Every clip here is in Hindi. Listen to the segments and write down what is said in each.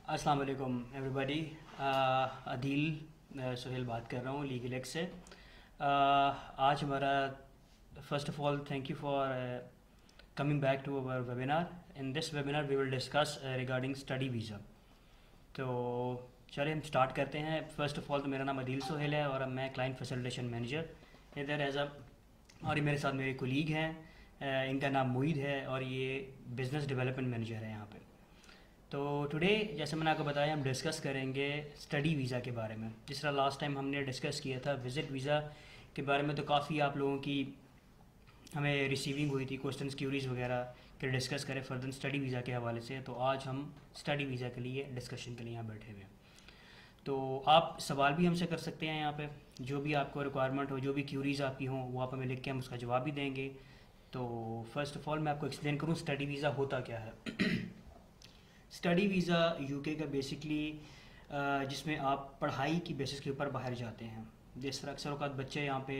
अस्सलाम वालेकुम एवरीबॉडी। अदील सुहेल बात कर रहा हूँ लीगल एक्स से। आज हमारा first of all thank you for coming back to our webinar. In this webinar we will discuss regarding study visa. तो चलिए हम स्टार्ट करते हैं। फर्स्ट ऑफ ऑल तो मेरा नाम अदील सुहेल है और मैं क्लाइंट फैसिलिटेशन मैनेजर इधर एज अ, और ये मेरे साथ मेरे कोलीग हैं, इनका नाम मुईद है और ये बिज़नेस डेवलपमेंट मैनेजर है यहाँ पे। तो टुडे जैसे मैंने आपको बताया हम डिस्कस करेंगे स्टडी वीज़ा के बारे में। जिस तरह लास्ट टाइम हमने डिस्कस किया था विज़िट वीज़ा के बारे में, तो काफ़ी आप लोगों की हमें रिसीविंग हुई थी, क्वेश्चंस क्यूरीज वगैरह के डिस्कस करें फर्दर स्टडी वीज़ा के हवाले से। तो आज हम स्टडी वीज़ा के लिए डिस्कशन के लिए यहाँ बैठे हुए हैं। तो आप सवाल भी हमसे कर सकते हैं यहाँ पे, जो भी आपको रिक्वायरमेंट हो, जो भी क्यूरीज आपकी हों वो आप हमें लिख के हम उसका जवाब भी देंगे। तो फर्स्ट ऑफ ऑल मैं आपको एक्सप्लेन करूँ स्टडी वीज़ा होता क्या है। स्टडी वीज़ा यूके का बेसिकली जिसमें आप पढ़ाई की बेसिस के ऊपर बाहर जाते हैं। जिस तरह अक्सर औक़ात बच्चे यहाँ पे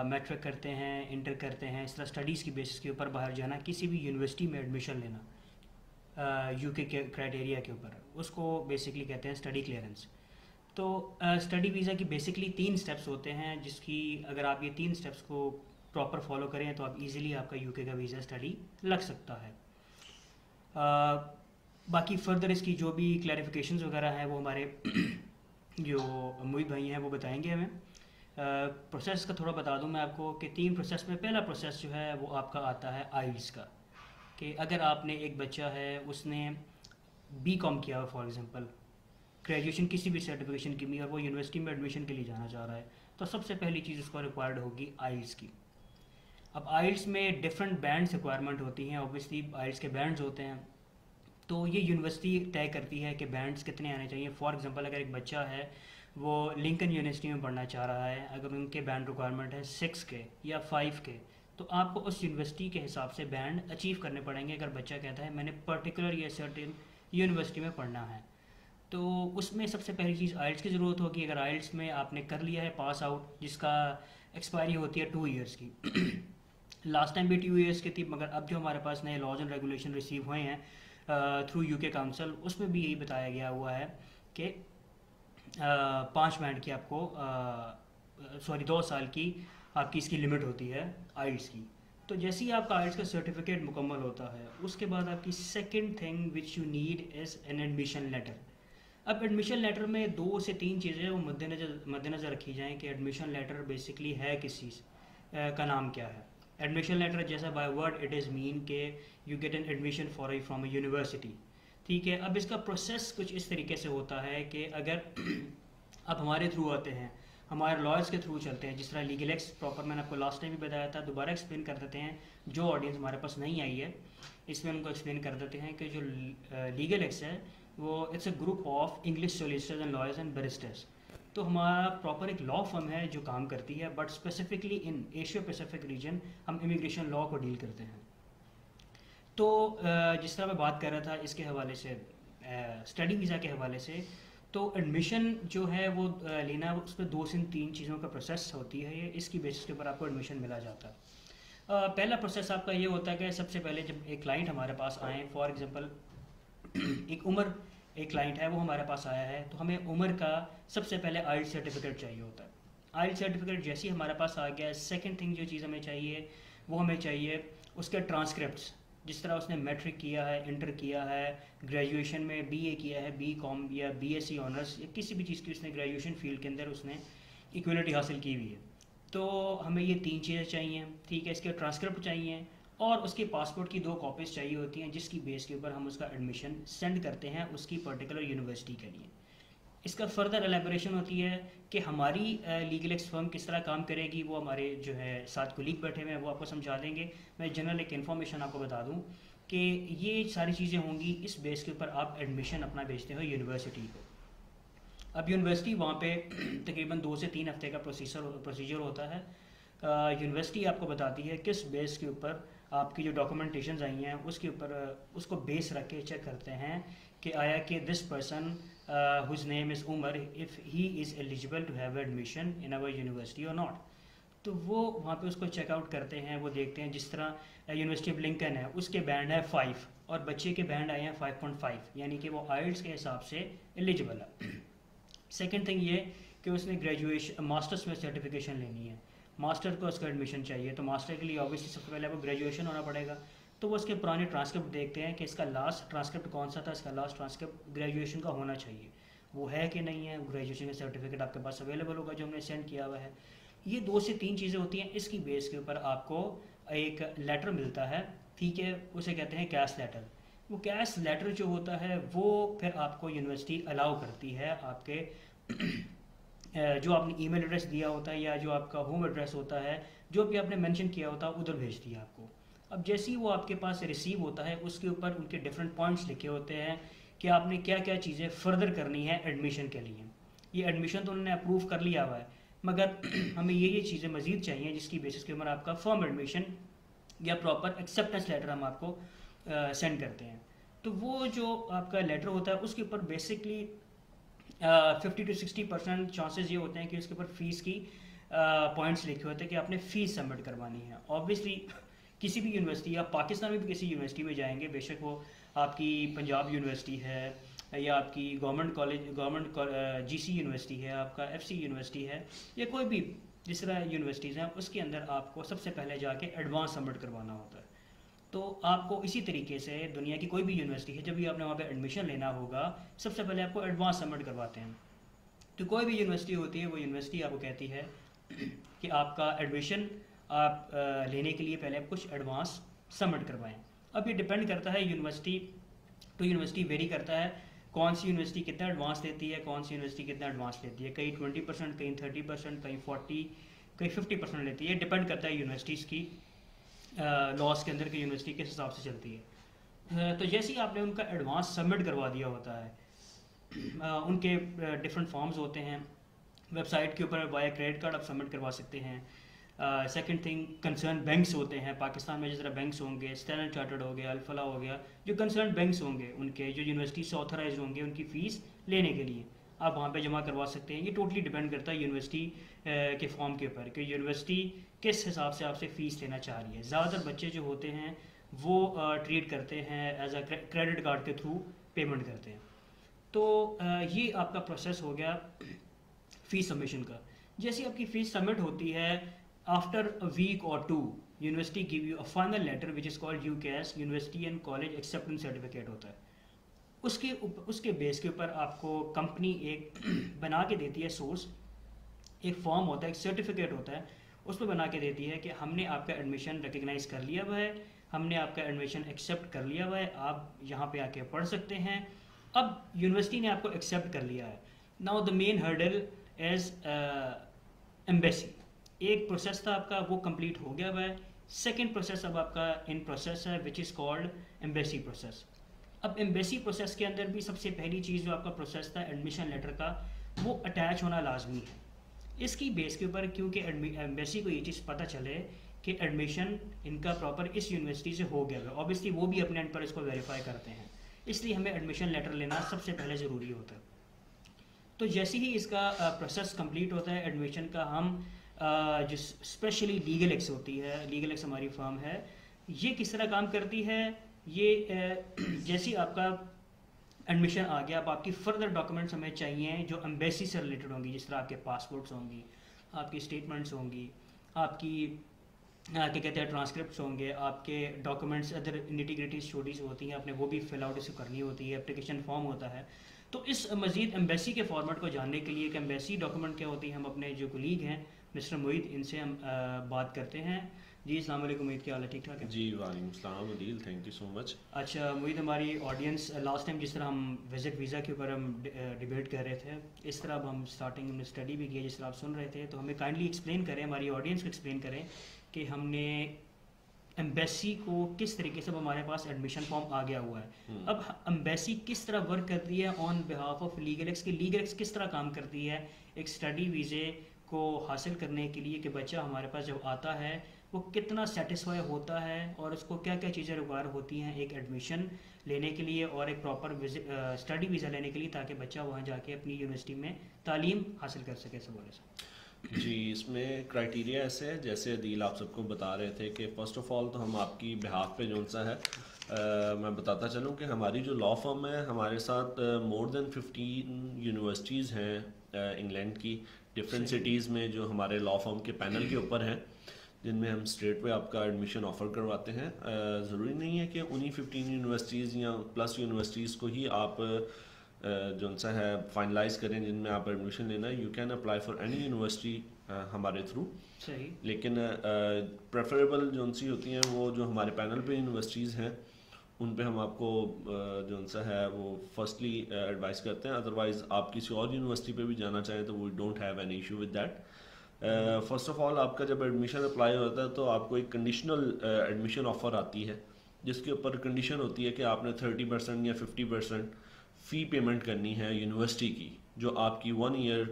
मैट्रिक करते हैं, इंटर करते हैं, इस तरह स्टडीज़ की बेसिस के ऊपर बाहर जाना, किसी भी यूनिवर्सिटी में एडमिशन लेना यूके के क्राइटेरिया के ऊपर, उसको बेसिकली कहते हैं स्टडी क्लियरेंस। तो स्टडी वीज़ा की बेसिकली 3 स्टेप्स होते हैं, जिसकी अगर आप ये 3 स्टेप्स को प्रॉपर फॉलो करें तो आप इजीली आपका यूके का वीज़ा स्टडी लग सकता है। बाकी फर्दर इसकी जो भी क्लैरिफिकेशंस वगैरह हैं वो हमारे जो मुईद भाई हैं वो बताएंगे हमें। प्रोसेस का थोड़ा बता दूं मैं आपको कि 3 प्रोसेस में पहला प्रोसेस जो है वो आपका आता है आइल्स का। कि अगर आपने एक बच्चा है उसने बीकॉम किया हुआ फॉर एग्जांपल, ग्रेजुएशन किसी भी सर्टिफिकेशन की, और वो यूनिवर्सिटी में एडमिशन के लिए जाना चाह रहा है, तो सबसे पहली चीज़ उसको रिक्वायर्ड होगी आइल्स की। अब आइल्स में डिफरेंट बैंड्स रिक्वायरमेंट होती हैं, ऑब्वियसली आइल्स के बैंड्स होते हैं। तो ये यूनिवर्सिटी तय करती है कि बैंड्स कितने आने चाहिए। फॉर एग्जांपल अगर एक बच्चा है वो लिंकन यूनिवर्सिटी में पढ़ना चाह रहा है, अगर उनके बैंड रिक्वायरमेंट है 6 के या 5 के, तो आपको उस यूनिवर्सिटी के हिसाब से बैंड अचीव करने पड़ेंगे। अगर बच्चा कहता है मैंने पर्टिकुलर या सर्टेन यूनिवर्सिटी में पढ़ना है, तो उसमें सबसे पहली चीज़ आइल्स की ज़रूरत होगी। अगर आइल्स में आपने कर लिया है पास आउट, जिसका एक्सपायरी होती है 2 ईयर्स की लास्ट टाइम भी 2 ईयर्स की थी, मगर अब जो हमारे पास नए लॉज एंड रेगुलेशन रिसीव हुए हैं थ्रू यूके काउंसिल, उसमें भी यही बताया गया हुआ है कि 5 बैंड की आपको 2 साल की आपकी इसकी लिमिट होती है आइल्स की। तो जैसे ही आपका आइल्स का सर्टिफिकेट मुकम्मल होता है, उसके बाद आपकी second thing which you need is an admission letter. अब एडमिशन लेटर में 2 से 3 चीज़ें वो मद्देनज़र रखी जाएँ कि एडमिशन लेटर बेसिकली है किस चीज़ का नाम क्या है। एडमिशन लेटर जैसा by word it is mean के you get an admission for from a university. ठीक है, अब इसका प्रोसेस कुछ इस तरीके से होता है कि अगर आप हमारे थ्रू आते हैं, हमारे लॉयर्स के थ्रू चलते हैं, जिस तरह लीगल एक्स प्रॉपर मैंने आपको लास्ट टाइम भी बताया था, दोबारा एक्सप्लेन कर देते हैं। जो ऑडियंस हमारे पास नहीं आई है इसमें उनको एक्सप्लेन कर देते हैं कि जो लीगल एक्स है वो it's a group of English solicitors and lawyers and barrister's. तो हमारा प्रॉपर एक लॉ फर्म है जो काम करती है, but specifically in Asia Pacific region हम इमिग्रेशन लॉ को डील करते हैं। तो जिस तरह मैं बात कर रहा था इसके हवाले से, स्टडी वीज़ा के हवाले से, तो एडमिशन जो है वो लेना, उस पर 2 से 3 चीज़ों का प्रोसेस होती है। ये इसकी बेसिस के ऊपर आपको एडमिशन मिला जाता है। पहला प्रोसेस आपका ये होता है कि सबसे पहले जब एक क्लाइंट हमारे पास आए, फॉर एग्जांपल एक उमर एक क्लाइंट है वो हमारे पास आया है, तो हमें उम्र का सबसे पहले आइल्स सर्टिफिकेट चाहिए होता है। आइल्स सर्टिफिकेट जैसे ही हमारे पास आ गया, सेकंड थिंग जो चीज़ हमें चाहिए वो हमें चाहिए उसके ट्रांसक्रिप्ट्स। जिस तरह उसने मैट्रिक किया है, इंटर किया है, ग्रेजुएशन में बीए किया है, बीकॉम या बीएससी ऑनर्स या किसी भी चीज़ की उसने ग्रेजुएशन फील्ड के अंदर उसने इक्वलिटी हासिल की हुई है, तो हमें ये 3 चीज़ें चाहिए। ठीक है, इसके ट्रांसक्रिप्ट चाहिए और उसके पासपोर्ट की 2 कॉपीज़ चाहिए होती हैं, जिसकी बेस के ऊपर हम उसका एडमिशन सेंड करते हैं उसकी पर्टिकुलर यूनिवर्सिटी के लिए। इसका फर्दर एलेबोरेशन होती है कि हमारी लीगल एक्स फर्म किस तरह काम करेगी, वो हमारे जो है 7 कोलीग बैठे हुए हैं वो आपको समझा देंगे। मैं जनरल एक इन्फॉर्मेशन आपको बता दूं कि ये सारी चीज़ें होंगी, इस बेस के ऊपर आप एडमिशन अपना भेजते हो यूनिवर्सिटी को। अब यूनिवर्सिटी वहाँ पे तकरीबन 2 से 3 हफ्ते का प्रोसीजर होता है। यूनिवर्सिटी आपको बताती है किस बेस के ऊपर आपकी जो डॉक्यूमेंटेशन आई हैं उसके ऊपर उसको बेस रख के चेक करते हैं कि आया कि this person whose name is Umar, if he is eligible to have admission in our university और नॉट। तो वो वहाँ पे उसको चेकआउट करते हैं, वो देखते हैं। जिस तरह यूनिवर्सिटी ऑफ लिंकन है उसके बैंड है 5, और बच्चे के बैंड आए हैं 5.5, यानी कि वो आइल्स के हिसाब से एलिजिबल है। सेकेंड थिंग ये कि उसने ग्रेजुएशन मास्टर्स में सर्टिफिकेशन लेनी है, मास्टर को उसका एडमिशन चाहिए, तो मास्टर के लिए ऑब्वियसली सबसे पहले आपको ग्रेजुएशन होना पड़ेगा। तो वो उसके पुराने ट्रांसक्रिप्ट देखते हैं कि इसका लास्ट ट्रांसक्रिप्ट कौन सा था, इसका लास्ट ट्रांसक्रिप्ट ग्रेजुएशन का होना चाहिए, वो है कि नहीं है। ग्रेजुएशन का सर्टिफिकेट आपके पास अवेलेबल होगा जो हमने सेंड किया हुआ है। ये 2 से 3 चीज़ें होती हैं, इसकी बेस के ऊपर आपको एक लेटर मिलता है, ठीक है, उसे कहते हैं कैश लेटर। वो कैश लेटर जो होता है वो फिर आपको यूनिवर्सिटी अलाउ करती है आपके जो आपने ईमेल एड्रेस दिया होता है या जो आपका होम एड्रेस होता है, जो भी आपने मेंशन किया होता है उधर भेजती है आपको। अब जैसे ही वो आपके पास रिसीव होता है उसके ऊपर उनके डिफरेंट पॉइंट्स लिखे होते हैं कि आपने क्या क्या चीज़ें फर्दर करनी है एडमिशन के लिए। ये एडमिशन तो उन्होंने अप्रूव कर लिया हुआ है, मगर हमें ये चीज़ें मज़ीद चाहिए जिसकी बेसिस के ऊपर आपका फर्म एडमिशन या प्रॉपर एक्सेप्टेंस लेटर हम आपको सेंड करते हैं। तो वो जो आपका लेटर होता है उसके ऊपर बेसिकली 50 to 60% चांसेस ये होते हैं कि उसके ऊपर फ़ीस की पॉइंट्स लिखे होते हैं कि आपने फ़ीस सबमिट करवानी है। ऑब्वियसली किसी भी यूनिवर्सिटी, आप पाकिस्तान में भी किसी यूनिवर्सिटी में जाएंगे, बेशक वो आपकी पंजाब यूनिवर्सिटी है या आपकी government college government GC university है, आपका एफसी यूनिवर्सिटी है या कोई भी जिस तरह यूनिवर्सिटीज़ हैं, उसके अंदर आपको सबसे पहले जाके एडवांस सबमिट करवाना होता है। तो आपको इसी तरीके से दुनिया की कोई भी यूनिवर्सिटी है, जब भी आपने वहाँ पे एडमिशन लेना होगा सबसे पहले आपको एडवांस सबमिट करवाते हैं। तो कोई भी यूनिवर्सिटी होती है वो यूनिवर्सिटी आपको कहती है कि आपका एडमिशन आप लेने के लिए पहले आप कुछ एडवांस सबमिट करवाएं। अब ये डिपेंड करता है यूनिवर्सिटी टू यूनिवर्सिटी, वेरी करता है कौन सी यूनिवर्सिटी कितना एडवांस देती है, कौन सी यूनिवर्सिटी कितना एडवांस लेती है। कहीं 20%, कहीं 30%, कहीं 40, कहीं 50% लेती है। डिपेंड करता है यूनिवर्सिटीज़ की लॉस के अंदर की यूनिवर्सिटी किस हिसाब से चलती है। तो जैसे ही आपने उनका एडवांस सबमिट करवा दिया होता है, उनके डिफरेंट फॉर्म्स होते हैं वेबसाइट के ऊपर, वाया क्रेडिट कार्ड आप सबमिट करवा सकते हैं। सेकंड थिंग, कंसर्न बैंक्स होते हैं पाकिस्तान में, जिस तरह बैंक्स होंगे, स्टैंडर्ड चार्टर्ड हो गया, अल्फला हो गया, जो कंसर्न बैंक्स होंगे उनके जो यूनिवर्सिटी से ऑथराइज होंगे उनकी फ़ीस लेने के लिए आप वहाँ पे जमा करवा सकते हैं। ये टोटली डिपेंड करता है यूनिवर्सिटी के फॉर्म के ऊपर कि यूनिवर्सिटी किस हिसाब से आपसे फ़ीस लेना चाह रही है। ज़्यादातर बच्चे जो होते हैं वो ट्रीट करते हैं एज अ क्रेडिट कार्ड के थ्रू पेमेंट करते हैं। तो ये आपका प्रोसेस हो गया फ़ीस सबमिशन का। जैसे आपकी फ़ीस सबमिट होती है, आफ्टर अ वीक और 2 university give you a final letter which is called UKS, university and college acceptance certificate होता है। उसके बेस के ऊपर आपको कंपनी एक बना के देती है सोर्स, एक फॉर्म होता है, एक सर्टिफिकेट होता है, उस पर बना के देती है कि हमने आपका एडमिशन रिकग्नाइज कर लिया हुआ है, हमने आपका एडमिशन एक्सेप्ट कर लिया हुआ है, आप यहाँ पे आके पढ़ सकते हैं। अब यूनिवर्सिटी ने आपको एक्सेप्ट कर लिया है। Now the main hurdle as embassy. एक प्रोसेस था आपका, वो कंप्लीट हो गया हुआ है। सेकेंड प्रोसेस अब आपका इन प्रोसेस है which is called embassy process. अब एम्बेसी प्रोसेस के अंदर भी सबसे पहली चीज़ जो आपका प्रोसेस था एडमिशन लेटर का, वो अटैच होना लाजमी है। इसकी बेस के ऊपर क्योंकि एम्बेसी को ये चीज़ पता चले कि एडमिशन इनका प्रॉपर इस यूनिवर्सिटी से हो गया है, ऑब्वियसली वो भी अपने एंड पर इसको वेरीफाई करते हैं, इसलिए हमें एडमिशन लेटर लेना सबसे पहले ज़रूरी होता है। तो जैसे ही इसका प्रोसेस कंप्लीट होता है एडमिशन का, हम जिस स्पेशली लीगल एक्स होती है, लीगल एक्स हमारी फर्म है, ये किस तरह काम करती है, ये जैसे आपका एडमिशन आ गया, अब आपकी फर्दर डॉक्यूमेंट्स हमें चाहिए जो एम्बेसी से रिलेटेड होंगी, जिस तरह आपके पासपोर्ट्स होंगी, आपकी स्टेटमेंट्स होंगी, आपकी क्या कहते हैं ट्रांसक्रिप्ट्स होंगे, आपके डॉक्यूमेंट्स अदर निटिग्रिटीज छोटी सी होती हैं, आपने वो भी फिल आउट इसको करनी होती है, एप्लीकेशन फॉर्म होता है। तो इस मज़ीद एम्बेसी के फॉर्मेट को जानने के लिए कि एम्बेसी डॉक्यूमेंट क्या होती है, हम अपने जो कोलीग हैं मिस्टर मोहित, इनसे हम बात करते हैं। जी अस्सलाम वालेकुम मोहित, क्या हाल है, ठीक ठाक है? जी वालेकुम सलाम Adeel, thank you so much. अच्छा मोहित, हमारी ऑडियंस लास्ट टाइम जिस तरह हम विजिट वीज़ा के ऊपर हम डिबेट कर रहे थे, इस तरह अब हम स्टार्टिंग में स्टडी भी किया जिस तरह आप सुन रहे थे, तो हमें काइंडली एक्सप्लेन करें, हमारी ऑडियंस को एक्सप्लेन करें कि हमने एम्बेसी को किस तरीके से, हमारे पास एडमिशन फॉर्म आ गया हुआ है, अब एम्बेसी किस तरह वर्क करती है on behalf of legal x, की लीगल एक्स किस तरह काम करती है एक स्टडी वीज़े को हासिल करने के लिए, कि बच्चा हमारे पास जब आता है वो कितना सेटिस्फाई होता है और उसको क्या क्या चीज़ें रिक्वायर होती हैं एक एडमिशन लेने के लिए और एक प्रॉपर स्टडी वीज़ा लेने के लिए, ताकि बच्चा वहाँ जाके अपनी यूनिवर्सिटी में तालीम हासिल कर सके। इस हवाले से जी, इसमें क्राइटेरिया ऐसे है, जैसे अदील आप सबको बता रहे थे कि फ़र्स्ट ऑफ़ ऑल तो हम आपकी बिहाफ पे जो सा है मैं बताता चलूँ कि हमारी जो लॉ फर्म है, हमारे साथ मोर देन 15 यूनिवर्सिटीज़ हैं इंग्लैंड की डिफरेंट सिटीज़ में, जो हमारे लॉ फर्म के पैनल के ऊपर हैं, जिनमें हम स्ट्रेट पे आपका एडमिशन ऑफ़र करवाते हैं। ज़रूरी नहीं है कि उन्हीं 15 यूनिवर्सिटीज़ या प्लस यूनिवर्सिटीज़ को ही आप जो सा है फाइनलाइज करें जिनमें आप एडमिशन लेना है। You can apply for any university हमारे थ्रू। सही। लेकिन प्रेफरेबल जो सी होती हैं वो जो हमारे पैनल पे यूनिवर्सिटीज़ हैं उन पे हम आपको जो सा है वो फर्स्टली एडवाइस करते हैं। अदरवाइज़ आप किसी और यूनिवर्सिटी पे भी जाना चाहें तो we don't have any issue with that. First of all आपका जब एडमिशन अप्लाई होता है तो आपको एक कंडीशनल एडमिशन ऑफ़र आती है, जिसके ऊपर कंडीशन होती है कि आपने 30% या 50% फ़ी पेमेंट करनी है यूनिवर्सिटी की, जो आपकी 1 ईयर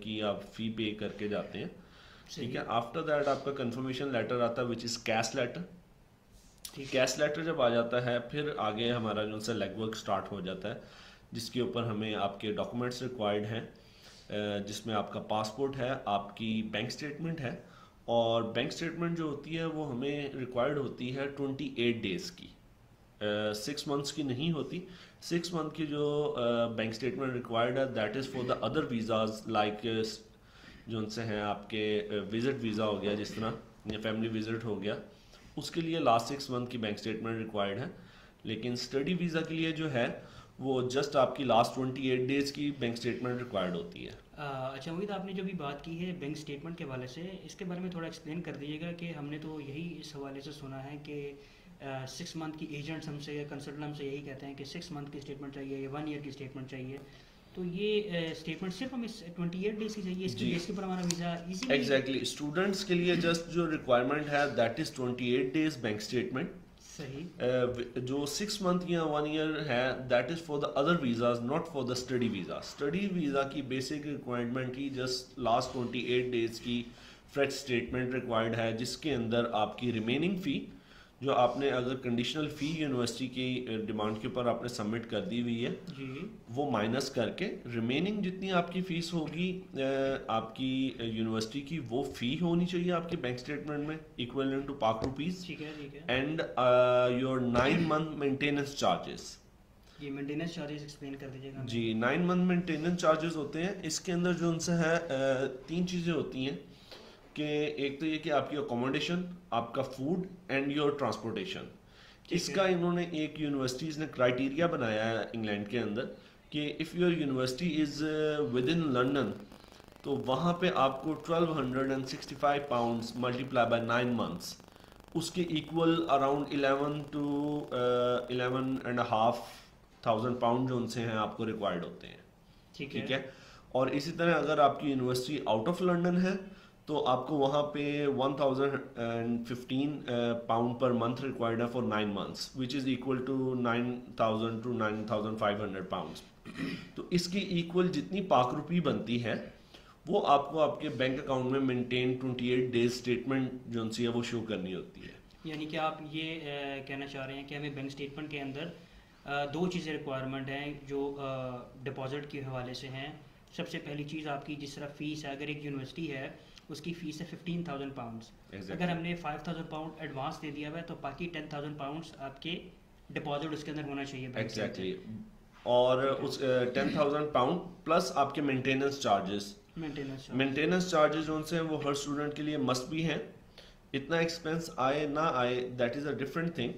की आप फ़ी पे करके जाते हैं। ठीक है। आफ्टर दैट आपका कंफर्मेशन लेटर आता है which is CAS letter. CAS letter जब आ जाता है फिर आगे हमारा जो सा लेग वर्क स्टार्ट हो जाता है, जिसके ऊपर हमें आपके डॉक्यूमेंट्स रिक्वायर्ड हैं, जिसमें आपका पासपोर्ट है, आपकी बैंक स्टेटमेंट है, और बैंक स्टेटमेंट जो होती है वो हमें रिक्वायर्ड होती है 28 डेज़ की, 6 मंथ्स की नहीं होती। 6 मंथ की जो बैंक स्टेटमेंट रिक्वायर्ड है that is for the other visas like जो उनसे हैं आपके विज़िट वीज़ा हो गया, जिस तरह या फैमिली विज़िट हो गया, उसके लिए लास्ट 6 मंथ की बैंक स्टेटमेंट रिक्वायर्ड है। लेकिन स्टडी वीज़ा के लिए जो है वो जस्ट आपकी लास्ट 28 डेज़ की बैंक स्टेटमेंट रिक्वायर्ड होती है। अच्छा उम्मीद, आपने जो भी बात की है बैंक स्टेटमेंट के हवाले से, इसके बारे में थोड़ा एक्सप्लेन कर दीजिएगा कि हमने तो यही इस हवाले से सुना है कि 6 मंथ की एजेंट्स हमसे या कंसल्टेंट हमसे यही कहते हैं कि 6 मंथ की स्टेटमेंट चाहिए या 1 ईयर की स्टेटमेंट चाहिए। तो ये स्टेटमेंट सिर्फ हमें 28 डेज की चाहिए, इसके बेस के ऊपर हमारा वीज़ा इजी? एग्जैक्टली, स्टूडेंट्स के लिए जस्ट जो रिक्वायरमेंट है that is 28 days bank statement. सही। जो 6 मंथ या 1 ईयर है that is for the other visas, not for the study visa. Study visa की बेसिक रिक्वायरमेंट ही जस्ट लास्ट 28 डेज की फ्रेश स्टेटमेंट रिक्वायर्ड है, जिसके अंदर आपकी रिमेनिंग फ़ी जो आपने अगर कंडीशनल फ़ी यूनिवर्सिटी की डिमांड के ऊपर आपने सबमिट कर दी हुई है जी, वो माइनस करके रिमेनिंग जितनी आपकी फ़ीस होगी आपकी यूनिवर्सिटी की, वो फ़ी होनी चाहिए आपके बैंक स्टेटमेंट में इक्विवेलेंट टू पाक रुपीज़। ठीक है, ठीक है। And your 9 month maintenance charges. ये मेंटेनेंस चार्जेस एक्सप्लेन कर दीजिएगा। जी, 9 मंथ मेंटेनेंस चार्जेस होते हैं। इसके अंदर जो उनसे है 3 चीज़ें होती हैं कि एक तो ये कि आपकी अकोमोडेशन, आपका फूड एंड योर ट्रांसपोर्टेशन। इसका इन्होंने एक यूनिवर्सिटीज़ ने क्राइटेरिया बनाया है इंग्लैंड के अंदर कि if your university is with in London, तो वहाँ पे आपको 1265 पाउंड्स मल्टीप्लाई बाय 9 मंथ्स, उसके इक्वल अराउंड 11 to 11,500 पाउंड जो उनसे हैं आपको रिक्वायर्ड होते हैं। ठीक है। और इसी तरह अगर आपकी यूनिवर्सिटी आउट ऑफ लंदन है तो आपको वहाँ पे 1015 पाउंड पर मंथ रिक्वायर्ड है for 9 months, which is equal to 9,000 to 9,500 pounds. तो इसकी इक्वल जितनी पाक रुपी बनती है वो आपको आपके बैंक अकाउंट में मेंटेन 28 डेज स्टेटमेंट जो सी है वो शो करनी होती है। यानी कि आप ये कहना चाह रहे हैं कि हमें बैंक स्टेटमेंट के अंदर 2 चीज़ें रिक्वायरमेंट हैं जो डिपॉजिट के हवाले से हैं। सबसे पहली चीज़ आपकी जिस तरह फ़ीस है, अगर एक यूनिवर्सिटी है उसकी फ़ीस है 15,000 पाउंड्स। अगर हमने 5,000 पाउंड एडवांस दे दिया हुआ है तो बाकी 10,000 पाउंड्स आपके डिपॉजिट उसके अंदर होना चाहिए। एग्जैक्टली। और उस 10,000 पाउंड प्लस आपके मेंटेनेंस चार्जेस। मेंटेनेंस चार्जेस जो हैं वो हर स्टूडेंट के लिए मस्ट भी हैं। इतना एक्सपेंस आए ना आए that is a different thing,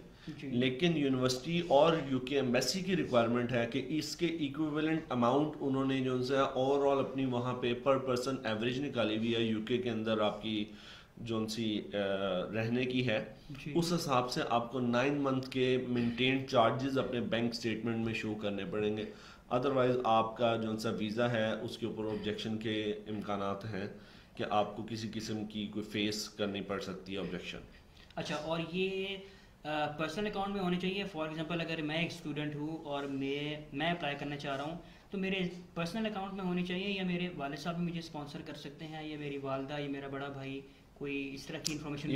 लेकिन यूनिवर्सिटी और यूके एम्बेसी की रिक्वायरमेंट है कि इसके इक्विवेलेंट अमाउंट उन्होंने जो है ओवरऑल अपनी वहाँ पे पर पर्सन एवरेज निकाली हुई है यूके के अंदर आपकी जो सी रहने की है, उस हिसाब से आपको 9 मंथ के मेंटेन चार्जेस अपने बैंक स्टेटमेंट में शो करने पड़ेंगे। अदरवाइज आपका जो सा वीज़ा है उसके ऊपर ऑब्जेक्शन के इम्कानात हैं कि आपको किसी किस्म की कोई फेस करनी पड़ सकती है ऑब्जेक्शन। अच्छा, और ये पर्सनल अकाउंट में होने चाहिए? फॉर एग्जांपल अगर मैं एक स्टूडेंट हूँ और मैं अप्लाई करना चाह रहा हूँ तो मेरे पर्सनल अकाउंट में होनी चाहिए, या मेरे वालिद साहब भी मुझे स्पॉन्सर कर सकते हैं, या मेरी वालदा या मेरा बड़ा भाई, कोई इस तरह की इन्फॉर्मेशन?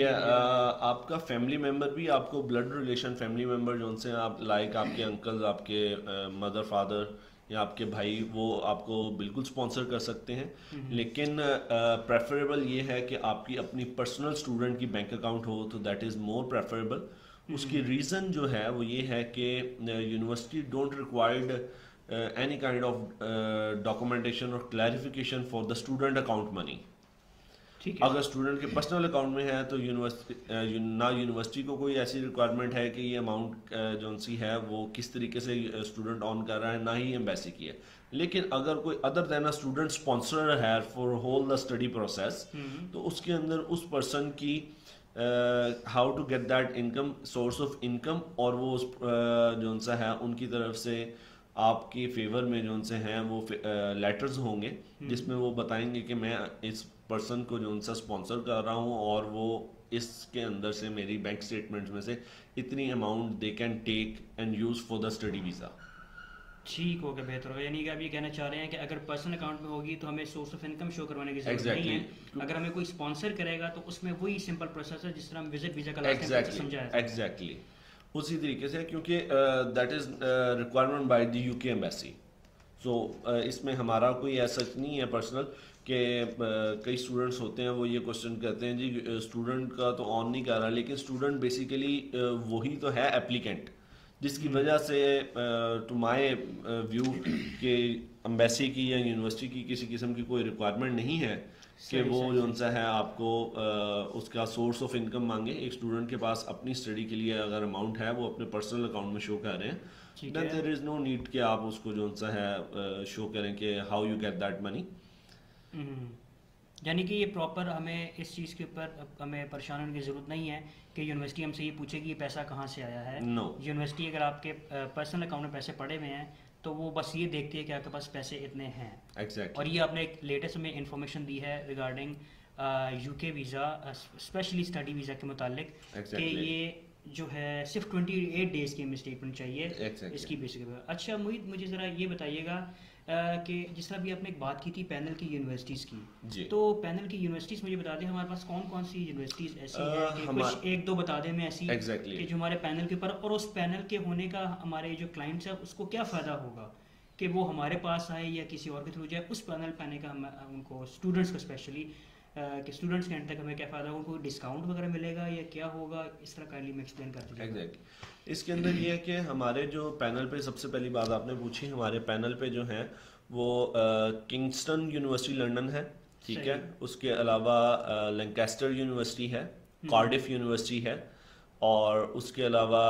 आपका फैमिली मेम्बर भी, आपको ब्लड रिलेशन फैमिली मेम्बर जो उनसे आप लाइक आपके अंकल, आपके मदर फादर या आपके भाई, वो आपको बिल्कुल स्पॉन्सर कर सकते हैं। लेकिन प्रेफरेबल ये है कि आपकी अपनी पर्सनल स्टूडेंट की बैंक अकाउंट हो तो दैट इज़ मोर प्रेफरेबल। उसकी रीज़न जो है वो ये है कि university don't required any kind of documentation और clarification for the student account money. ठीक है। अगर स्टूडेंट के पर्सनल अकाउंट में है तो यूनिवर्सिटी को कोई ऐसी रिक्वायरमेंट है कि ये अमाउंट जो सी है वो किस तरीके से स्टूडेंट ऑन कर रहा है, ना ही एम्बेसी की है। लेकिन अगर कोई other than a student sponsor है for whole the study process, तो उसके अंदर उस पर्सन की how to get that income, source of income, और वो उस जो सा है उनकी तरफ से आपके फेवर में जो से हैं वो लेटर्स होंगे जिसमें वो बताएंगे कि मैं इस पर्सन को जो सा स्पॉन्सर कर रहा हूँ और वो इसके अंदर से मेरी बैंक स्टेटमेंट्स में से इतनी amount they can take and use for the study visa. ठीक हो गया, बेहतर होगा। यानी कि आप ये कहना चाह रहे हैं कि अगर पर्सनल अकाउंट में होगी तो हमें सोर्स ऑफ इनकम शो करवाने की जरूरत नहीं है। अगर हमें कोई स्पॉन्सर करेगा तो उसमें वही सिंपल प्रोसेस है जिस तरह हम विजिट वीज़ा का लास्ट टाइम समझाया था। एग्जैक्टली उसी तरीके से, क्योंकि that is requirement by the UK embassy. So इसमें हमारा कोई ऐसा नहीं है पर्सनल कि कई स्टूडेंट्स होते हैं वो ये क्वेश्चन करते हैं जी स्टूडेंट का तो ऑन नहीं कर रहा, लेकिन स्टूडेंट बेसिकली वही तो है एप्लीकेंट, जिसकी वजह से टू माय व्यू कि एम्बेसी की या यूनिवर्सिटी की किसी किस्म की कोई रिक्वायरमेंट नहीं है कि वो जो उनसा है आपको उसका सोर्स ऑफ इनकम मांगे। एक स्टूडेंट के पास अपनी स्टडी के लिए अगर अमाउंट है वो अपने पर्सनल अकाउंट में शो कर रहे हैं, then there is no need कि आप उसको जो उनसा है शो करें कि how you get that money. यानी कि ये प्रॉपर हमें इस चीज़ के ऊपर हमें परेशान होने की ज़रूरत नहीं है कि यूनिवर्सिटी हमसे ये पूछेगी ये पैसा कहाँ से आया है। No. यूनिवर्सिटी अगर आपके पर्सनल अकाउंट में पैसे पड़े हुए हैं तो वो बस ये देखती है कि आपके पास पैसे इतने हैं। Exactly. और ये आपने एक लेटेस्ट में इंफॉर्मेशन दी है regarding UK visa, specially study visa के मुतालिक कि ये जो है सिर्फ 28 डेज़ की हमें स्टेटमेंट चाहिए इसकी बेसिक पे। अच्छा मोहित, मुझे ज़रा ये बताइएगा कि जिस तरह भी आपने एक बात की थी पैनल की यूनिवर्सिटीज़ की, तो पैनल की यूनिवर्सिटीज़ मुझे बता दें हमारे पास कौन कौन सी यूनिवर्सिटीज़ ऐसी हैं कि कुछ एक दो बता दें मैं ऐसी कि जो हमारे पैनल के ऊपर, और उस पैनल के होने का हमारे जो क्लाइंट्स है उसको क्या फ़ायदा होगा कि वो हमारे पास आए या किसी और के थ्रू जाए, उस पैनल पे आने का हम उनको स्टूडेंट्स को स्पेशली कि स्टूडेंट्स के एंड तक हमें क्या फ़ायदा होगा, उनको डिस्काउंट वगैरह मिलेगा या क्या होगा, इस तरह काइंडली में एक्सप्लेन कर दीजिए। एग्जैक्टली इसके अंदर ये है कि हमारे जो पैनल पे सबसे पहली बात आपने पूछी, हमारे पैनल पे जो है वो किंगस्टन यूनिवर्सिटी लंदन है, ठीक है, उसके अलावा लैंकास्टर यूनिवर्सिटी है, कार्डिफ यूनिवर्सिटी है, और उसके अलावा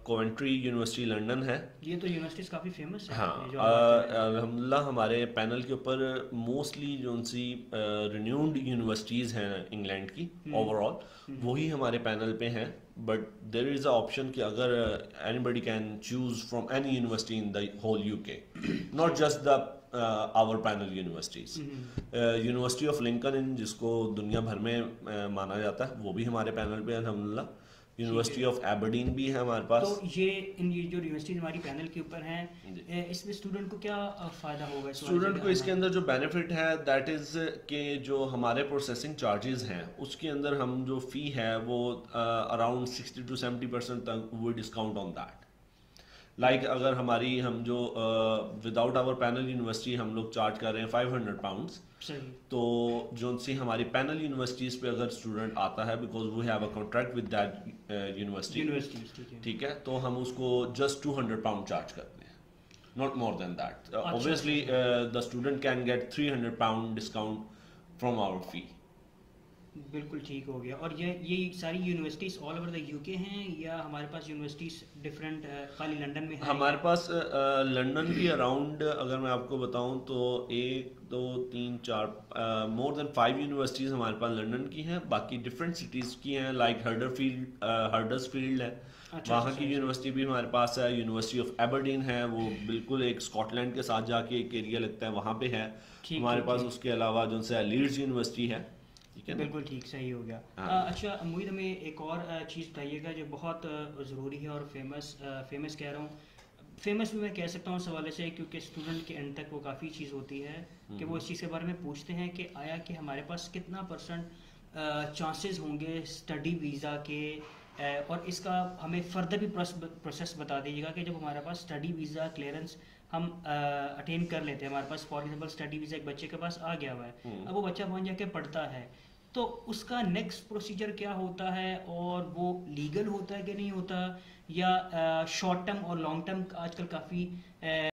कोवेंट्री यूनिवर्सिटी लंदन है। ये तो यूनिवर्सिटीज़ काफ़ी फेमस है। हाँ, अल्हम्दुलिल्लाह हमारे पैनल के ऊपर मोस्टली जो सी रिन्यूड यूनिवर्सिटीज़ हैं इंग्लैंड की ओवरऑल वही हमारे पैनल पे हैं, but there is a option कि अगर anybody can choose from any university in the whole UK, not just the our panel universities. University of Lincoln जिसको दुनिया भर में माना जाता है वो भी हमारे पैनल पे है अल्हम्दुलिल्लाह। यूनिवर्सिटी ऑफ एबरडीन भी है हमारे पास। तो ये जो यूनिवर्सिटी हमारी पैनल के ऊपर हैं इसमें स्टूडेंट को क्या फ़ायदा होगा? स्टूडेंट को इसके अंदर जो बेनिफिट है दैट इज़ कि जो हमारे प्रोसेसिंग चार्जेस हैं उसके अंदर हम जो फ़ी है वो अराउंड 60 to 70% तक वो डिस्काउंट ऑन दैट। लाइक अगर हम जो विदाउट आवर पैनल यूनिवर्सिटी हम लोग चार्ज कर रहे हैं £500, तो जो सी हमारी पैनल यूनिवर्सिटीज़ पे अगर स्टूडेंट आता है because we have a contract with that university, ठीक है, तो हम उसको जस्ट £200 चार्ज करते हैं, not more than that. Obviously the student can get £300 discount from our fee. बिल्कुल ठीक हो गया। और ये सारी universities all over the UK हैं या हमारे पास यूनिवर्सिटीज़ डिफरेंट खाली लंदन में है? हमारे पास लंदन की अराउंड अगर मैं आपको बताऊं तो 1 2 3 4 मोर देन 5 यूनिवर्सिटीज़ हमारे पास लंदन की हैं, बाकी डिफरेंट सिटीज़ की हैं, लाइक हडर्सफील्ड है, वहाँ की यूनिवर्सिटी भी हमारे पास है। यूनिवर्सिटी ऑफ एबरडीन है, वो बिल्कुल एक स्कॉटलैंड के साथ जाके एक एरिया लगता है, वहाँ पे है हमारे पास। उसके अलावा जो है लीड्स यूनिवर्सिटी है, बिल्कुल ठीक, सही हो गया। अच्छा मोहित, हमें एक और चीज़ बताइएगा जो बहुत ज़रूरी है और फेमस कह रहा हूँ, फेमस भी मैं कह सकता हूँ इस हवाले से क्योंकि स्टूडेंट के एंड तक वो काफ़ी चीज़ होती है कि वो इस चीज़ के बारे में पूछते हैं कि आया कि हमारे पास कितना % चांसेस होंगे स्टडी वीज़ा के, और इसका हमें फर्दर भी प्रोसेस बता दीजिएगा कि जब हमारे पास स्टडी वीज़ा क्लियरेंस हम अटेन कर लेते हैं, हमारे पास फॉर एग्जांपल स्टडी वीज़ा एक बच्चे के पास आ गया हुआ है, अब वो बच्चा वहाँ जाके पढ़ता है, तो उसका नेक्स्ट प्रोसीजर क्या होता है, और वो लीगल होता है कि नहीं होता, या शॉर्ट टर्म और लॉन्ग टर्म आजकल काफ़ी